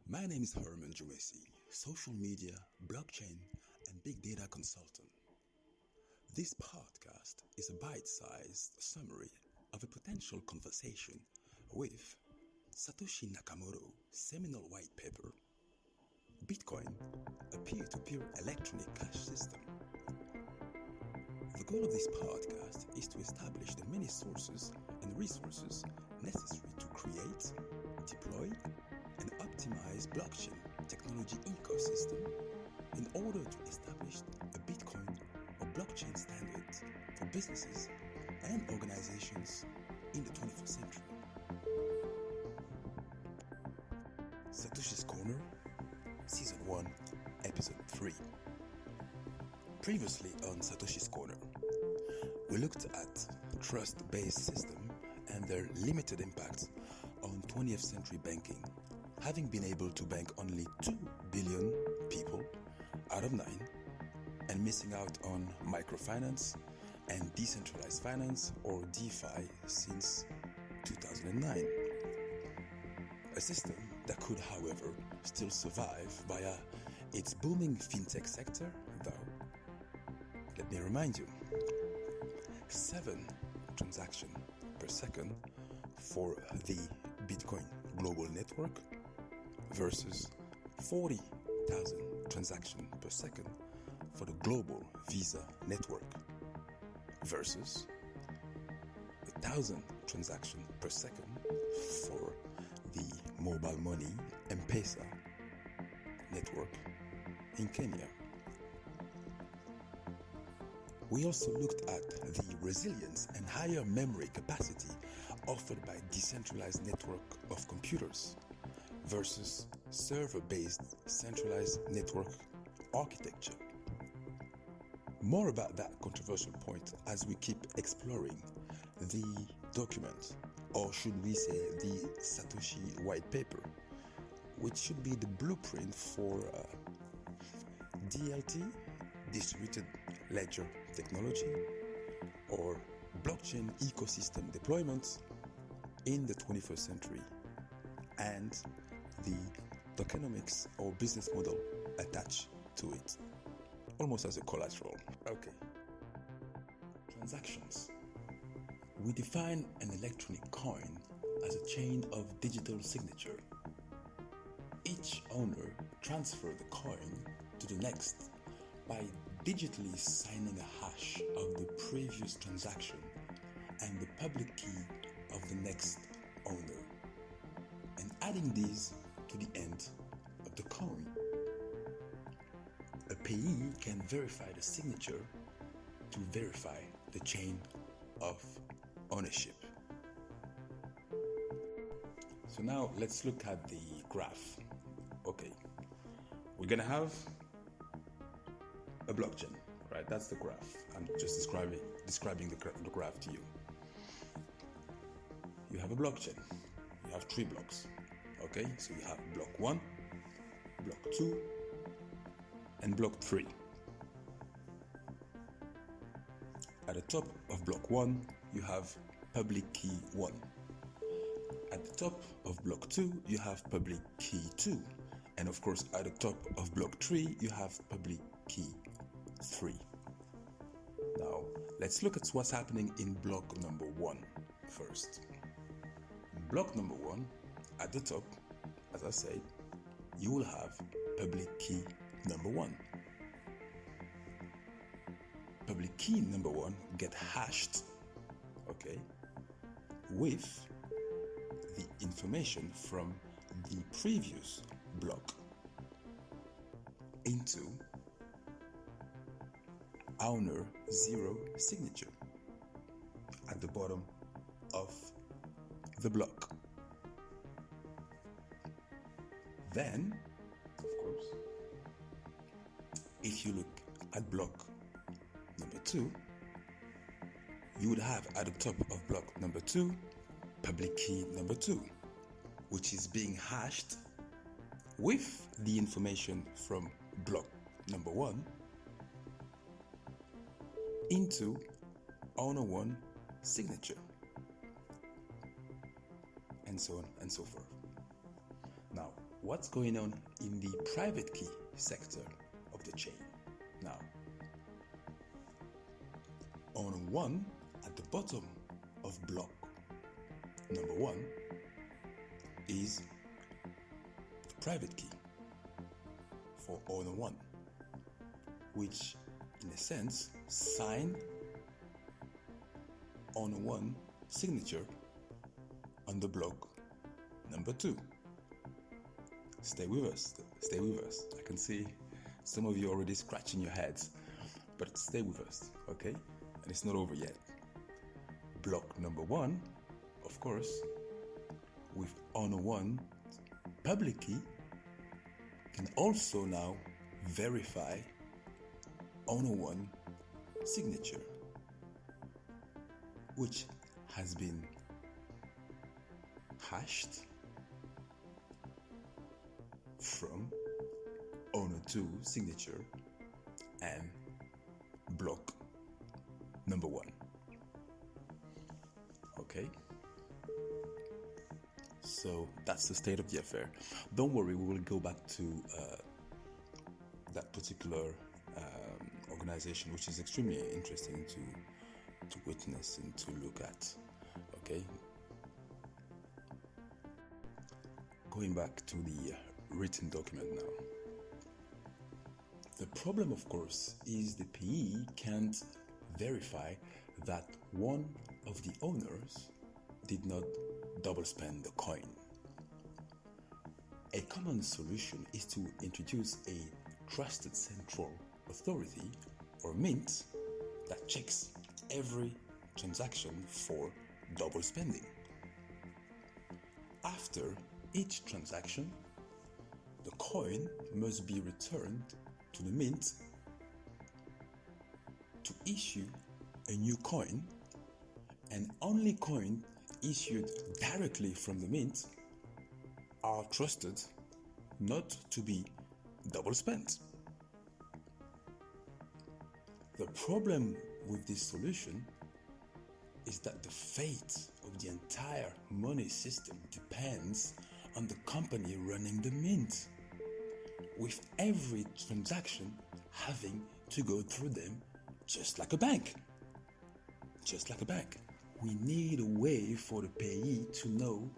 My name is Hermann Djoumessi, social media, blockchain, and big data consultant. This podcast is a bite-sized summary of a potential conversation with Satoshi Nakamoto's seminal white paper, Bitcoin, a peer-to-peer electronic cash system. The goal of this podcast is to establish the many sources and resources necessary to create, deploy, and optimize blockchain technology ecosystem in order to establish a Bitcoin or blockchain standard for businesses and organizations in the 21st century. Satoshi's Corner, Season 1, Episode 3. Previously on Satoshi's Corner, we looked at trust-based systems and their limited impact on 20th century banking, having been able to bank only 2 billion people out of 9 and missing out on microfinance and decentralized finance or DeFi since 2009. A system that could, however, still survive via its booming fintech sector, though. Let me remind you, 7 transactions per second for the Bitcoin global network versus 40,000 transactions per second for the global Visa network versus 1,000 transactions per second for the mobile money M-Pesa network in Kenya. We also looked at the resilience and higher memory capacity offered by decentralized network of computers versus server-based centralized network architecture. More about that controversial point as we keep exploring the document, or should we say the Satoshi white paper, which should be the blueprint for DLT, distributed ledger technology, or blockchain ecosystem deployment in the 21st century, and the tokenomics or business model attached to it, almost as a collateral. Okay. Transactions. We define an electronic coin as a chain of digital signature. Each owner transfers the coin to the next by digitally signing a hash of the previous transaction and the public key of the next owner, and adding these to the end of the coin. A payee can verify the signature to verify the chain of ownership. So now let's look at the graph. Okay, we're gonna have a blockchain, right? That's the graph. I'm just describing the graph to you. You have a blockchain. You have 3 blocks. Okay, so you have block 1, block 2, and block 3. At the top of block 1, you have public key 1. At the top of block 2, you have public key 2. And of course, at the top of block 3, you have public key 3. Now, let's look at what's happening in block number 1 first. In block number 1, at the top, as I said, you will have public key number 1. Public key number 1 get hashed, okay, with the information from the previous block into owner 0 signature at the bottom of the block. Then, of course, if you look at block number 2, you would have at the top of block number 2, public key number 2, which is being hashed with the information from block number 1 into owner 1 signature, and so on and so forth. Now, what's going on in the private key sector of the chain. Now, on one, at the bottom of block number 1 is the private key for owner 1, which in a sense sign owner 1 signature on the block number 2. Stay with us. I can see some of you already scratching your heads, but stay with us, okay? And it's not over yet. Block number 1, of course, with owner 1 public key, can also now verify owner 1 signature, which has been hashed from owner 2 signature and block number 1. Okay, so that's the state of the affair. Don't worry, we will go back to that particular organization, which is extremely interesting to witness and to look at. Okay, going back to the written document now. The problem, of course, is the PE can't verify that one of the owners did not double spend the coin. A common solution is to introduce a trusted central authority, or MINT, that checks every transaction for double spending. After each transaction, the coin must be returned to the MINT to issue a new coin, and only coin issued directly from the MINT are trusted not to be double spent. The problem with this solution is that the fate of the entire money system depends on the company running the MINT, with every transaction having to go through them just like a bank. Just like a bank. We need a way for the payee to know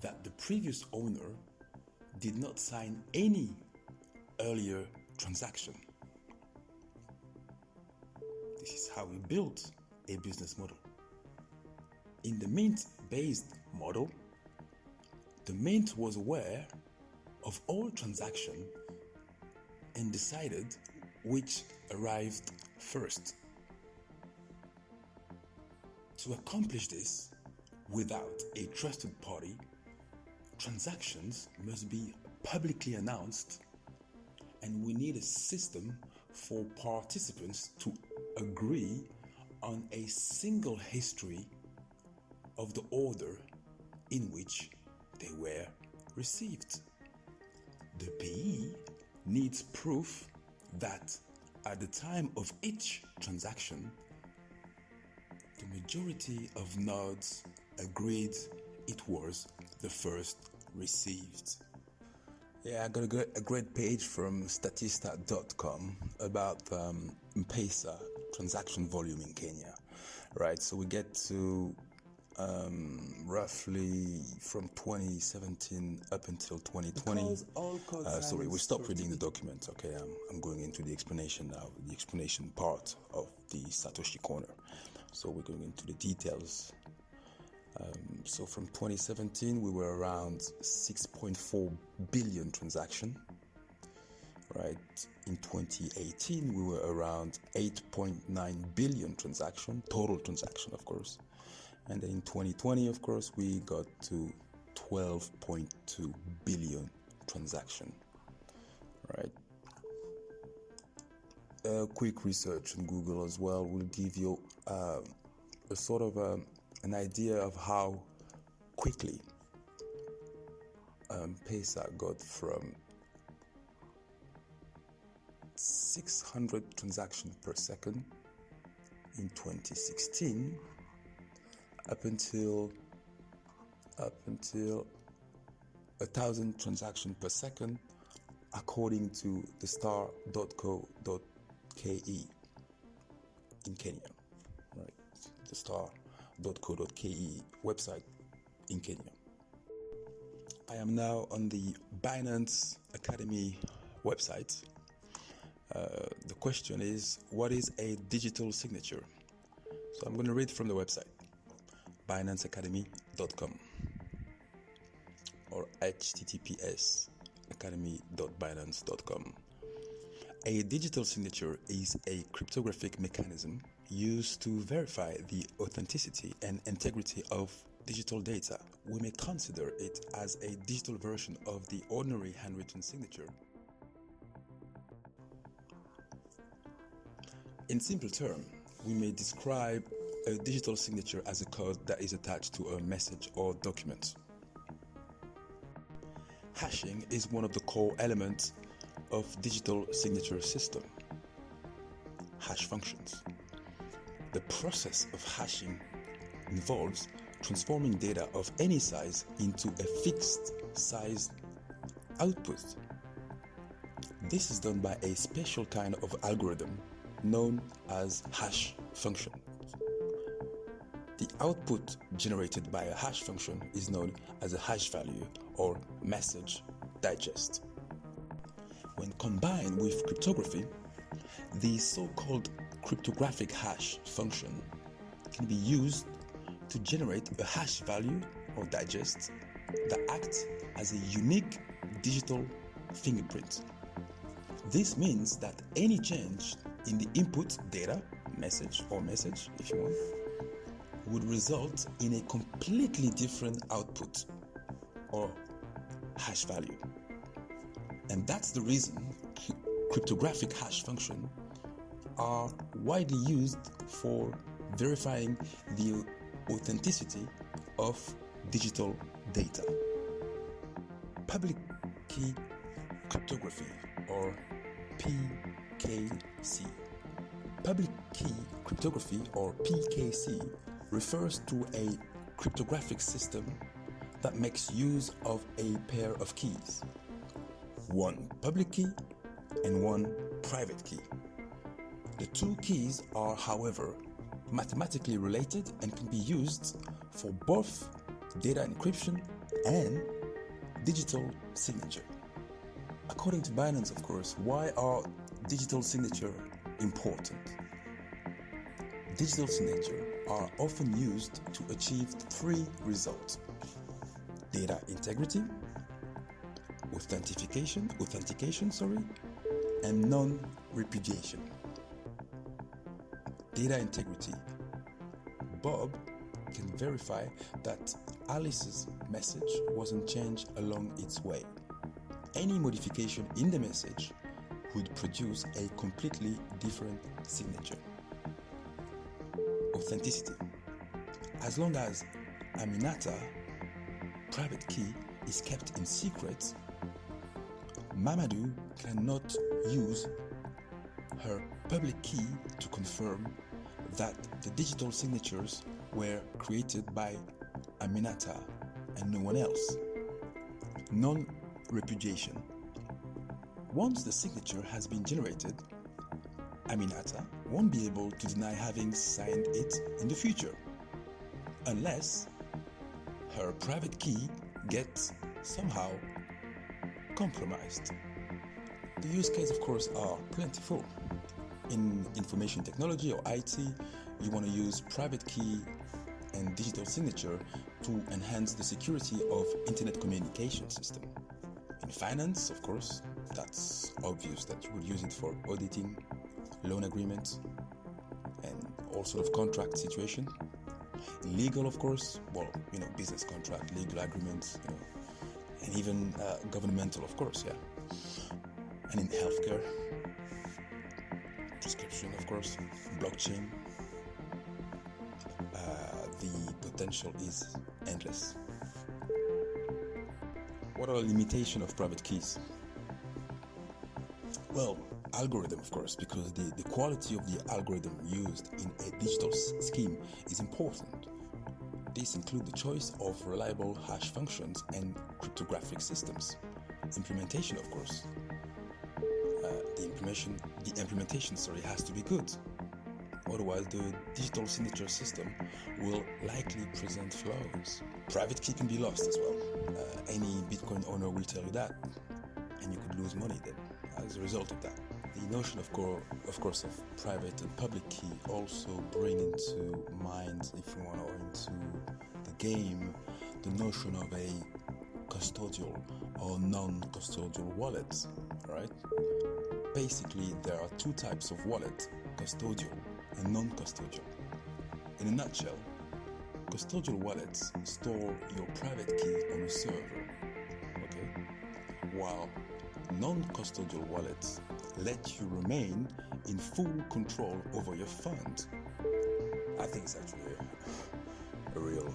that the previous owner did not sign any earlier transaction. This is how we built a business model. In the MINT-based model, the MINT was aware of all transactions and decided which arrived first. To accomplish this without a trusted party, transactions must be publicly announced, and we need a system for participants to agree on a single history of the order in which they were received. The payee needs proof that at the time of each transaction, the majority of nodes agreed it was the first received. Yeah, I got a great page from statista.com about M-Pesa transaction volume in Kenya, right? So we get to roughly from 2017 up until 2020. Sorry, we stopped reading the document. Okay, I'm going into the explanation now, the explanation part of the Satoshi Corner. So we're going into the details. So from 2017, we were around 6.4 billion transaction. Right. In 2018, we were around 8.9 billion total transaction, of course. And then in 2020, of course, we got to 12.2 billion transaction. Right. A quick research on Google as well will give you a sort of an idea of how quickly M-Pesa got from 600 transactions per second in 2016 up until 1,000 transactions per second, according to the star.co.ke in Kenya, right? The star.co.ke website in Kenya. I am now on the Binance Academy website. The question is, what is a digital signature? So I'm going to read from the website, binanceacademy.com or https://academy.binance.com. A digital signature is a cryptographic mechanism used to verify the authenticity and integrity of digital data. We may consider it as a digital version of the ordinary handwritten signature. In simple terms, we may describe a digital signature as a code that is attached to a message or document. Hashing is one of the core elements of digital signature system. Hash functions. The process of hashing involves transforming data of any size into a fixed size output. This is done by a special kind of algorithm known as hash function. The output generated by a hash function is known as a hash value or message digest. When combined with cryptography, the so-called cryptographic hash function can be used to generate a hash value or digest that acts as a unique digital fingerprint. This means that any change in the input data, message if you want, would result in a completely different output or hash value. And that's the reason cryptographic hash functions are widely used for verifying the authenticity of digital data. Public key cryptography or PKC. Public key cryptography or PKC refers to a cryptographic system that makes use of a pair of keys, one public key and one private key. The two keys are, however, mathematically related and can be used for both data encryption and digital signature. According to Binance, of course, why are digital signature important? Digital signature are often used to achieve three results: data integrity, authentication, and non-repudiation. Data integrity. Bob can verify that Alice's message wasn't changed along its way. Any modification in the message would produce a completely different signature. Authenticity. As long as Aminata private key is kept in secret, Mamadou cannot use her public key to confirm that the digital signatures were created by Aminata and no one else. Non-repudiation. Once the signature has been generated, Aminata won't be able to deny having signed it in the future, unless her private key gets somehow compromised. The use cases, of course, are plentiful. In information technology or IT, you want to use private key and digital signature to enhance the security of internet communication system. In finance, of course, that's obvious that you would use it for auditing, loan agreements, and all sort of contract situation. In legal, of course, business contract, legal agreements, and even governmental, of course, yeah. And in healthcare, prescription, of course, blockchain, the potential is endless. What are the limitations of private keys? Well, algorithm, of course, because the quality of the algorithm used in a digital scheme is important. These include the choice of reliable hash functions and cryptographic systems. Implementation, of course. The implementation has to be good. Otherwise, the digital signature system will likely present flaws. Private key can be lost as well. Any Bitcoin owner will tell you that, and you could lose money then as a result of that. The notion, of course, of private and public key also bring into mind, if you want, or into the game, the notion of a custodial or non-custodial wallet, right? Basically, there are two types of wallet, custodial and non-custodial. In a nutshell, custodial wallets store your private key on a server, okay? While non-custodial wallets let you remain in full control over your funds. I think it's actually a real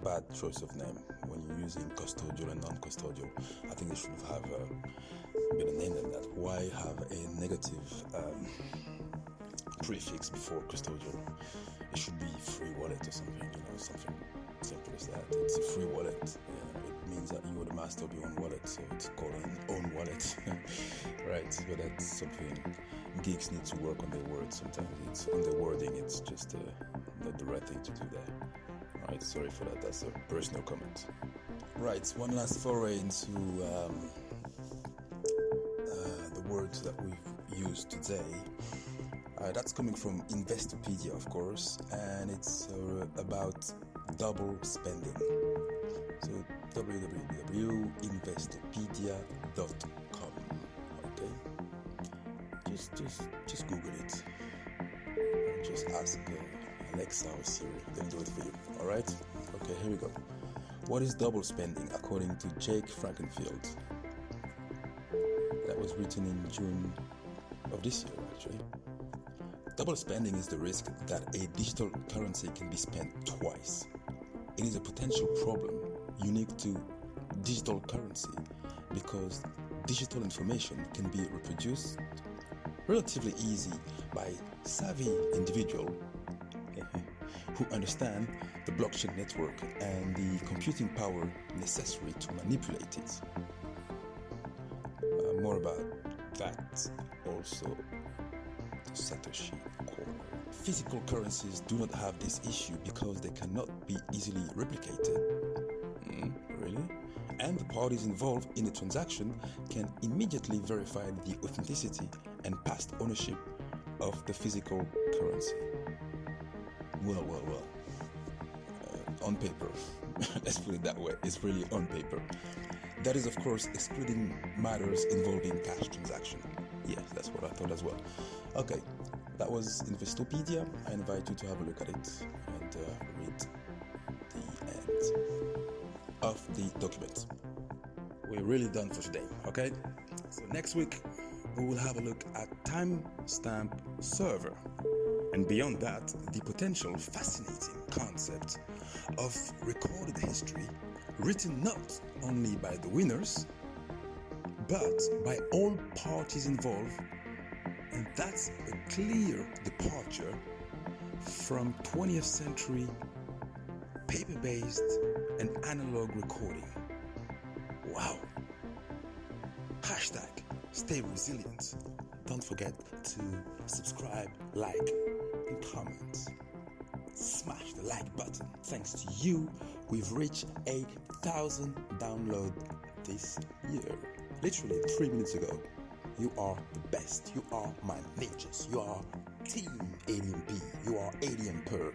bad choice of name when you're using custodial and non-custodial. I think they should have been a name than that. Why have a negative prefix before custodial? It should be free wallet or something, something simple as that. It's a free wallet. It means that you're the master of your own wallet, so it's called an own wallet, right? But that's something geeks need to work on their words. Sometimes it's on their wording. It's just not the right thing to do there. All right, sorry for that. That's a personal comment. Right, one last foray into the words that we've used today. That's coming from Investopedia, of course, and it's about double spending. So www.investopedia.com. Okay, just Google it. And just ask Alexa or Siri. They'll do it for you. All right. Okay, here we go. What is double spending according to Jake Frankenfield? That was written in June of this year, actually. Double spending is the risk that a digital currency can be spent twice. It is a potential problem unique to digital currency because digital information can be reproduced relatively easy by savvy individuals who understand the blockchain network and the computing power necessary to manipulate it. More about that also. Satoshi Corner. Physical currencies do not have this issue because they cannot be easily replicated. Really? And the parties involved in the transaction can immediately verify the authenticity and past ownership of the physical currency. Well. On paper. Let's put it that way. It's really on paper. That is, of course, excluding matters involving cash transaction. Yes, that's what I thought as well. Okay, that was Investopedia. I invite you to have a look at it and read the end of the document. We're really done for today, okay? So next week, we will have a look at timestamp server. And beyond that, the potential fascinating concept of recorded history written not only by the winners, but by all parties involved, and that's a clear departure from 20th century paper-based and analog recording. Wow. Hashtag stay resilient. Don't forget to subscribe, like, and comment. Smash the like button. Thanks to you, we've reached 1,000 downloads this year. Literally 3 minutes ago. You are the best. You are my ninjas. You are Team ADMP. You are ADMper.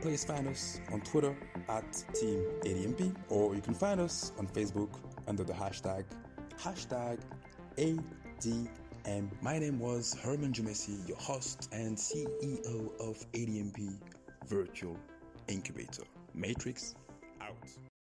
Please find us on Twitter at Team ADMP, or you can find us on Facebook under the hashtag ADM. My name was Hermann Djoumessi, your host and CEO of ADMP Virtual Incubator. Matrix out.